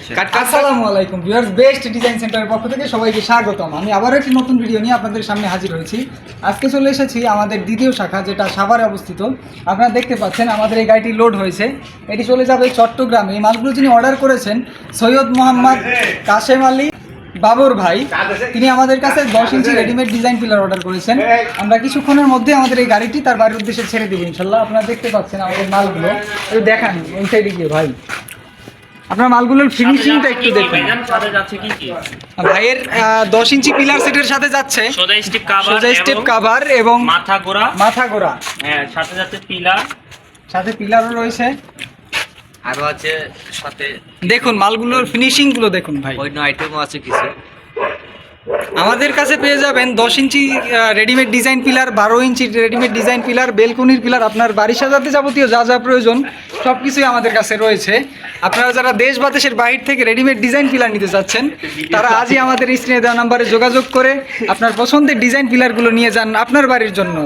আসসালামু আলাইকুম viewers, best design সেন্টারের পক্ষ থেকে সবাইকে স্বাগতম। আমি আবারও একটি নতুন ভিডিও নিয়ে আপনাদের সামনে হাজির হয়েছি। আজকে চলে এসেছি আমাদের দ্বিতীয় শাখা, যেটা সাভারে অবস্থিত। আপনারা দেখতে পাচ্ছেন আমাদের এই গাড়িটি লোড হয়েছে, এটি চলে যাবে চট্টগ্রামে। এই মালগুলো যিনি অর্ডার করেছেন সৈয়দ মোহাম্মদ কাশেম আলী বাবর ভাই, তিনি আমাদের কাছে 10 ইঞ্চি রেডিমেড ডিজাইন পিলার অর্ডার করেছেন। আমরা কিছুক্ষণের মধ্যে আমাদের এই গাড়িটি তার বাড়ির উদ্দেশ্যে ছেড়ে দেবো ইনশাল্লাহ। আপনারা দেখতে পাচ্ছেন আমাদের মালগুলো, একটু দেখান ওই সাইডে গিয়ে ভাই, আপনার মালগুলোর ফিনিশিংটা একটু দেখুন। ভাইয়ের 10 ইঞ্চি পিলার সেটের সাথে যাচ্ছে সোজা স্টেপ কভার এবং মাথা গোড়া, হ্যাঁ, সাথে সাথে পিলার, সাথে পিলারও রয়েছে। আরো আছে সাথে, দেখুন মালগুলোর ফিনিশিং গুলো দেখুন ভাই, অন্য আইটেমও আছে কিছু। আমাদের কাছে পেয়ে যাবেন 10 ইঞ্চি রেডিমেড ডিজাইন পিলার, 12 ইঞ্চি রেডিমেড ডিজাইন পিলার, বেলকনির পিলার, আপনার বাড়ি সাজাতে যাবতীয় যা যা প্রয়োজন সব কিছুই আমাদের কাছে রয়েছে। আপনারা যারা দেশ বা দেশের বাইরে থেকে রেডিমেড ডিজাইন পিলার নিতে চাচ্ছেন, তারা আজই আমাদের স্ক্রিনে দেওয়া নাম্বারে যোগাযোগ করে আপনার পছন্দের ডিজাইন পিলারগুলো নিয়ে যান আপনার বাড়ির জন্য।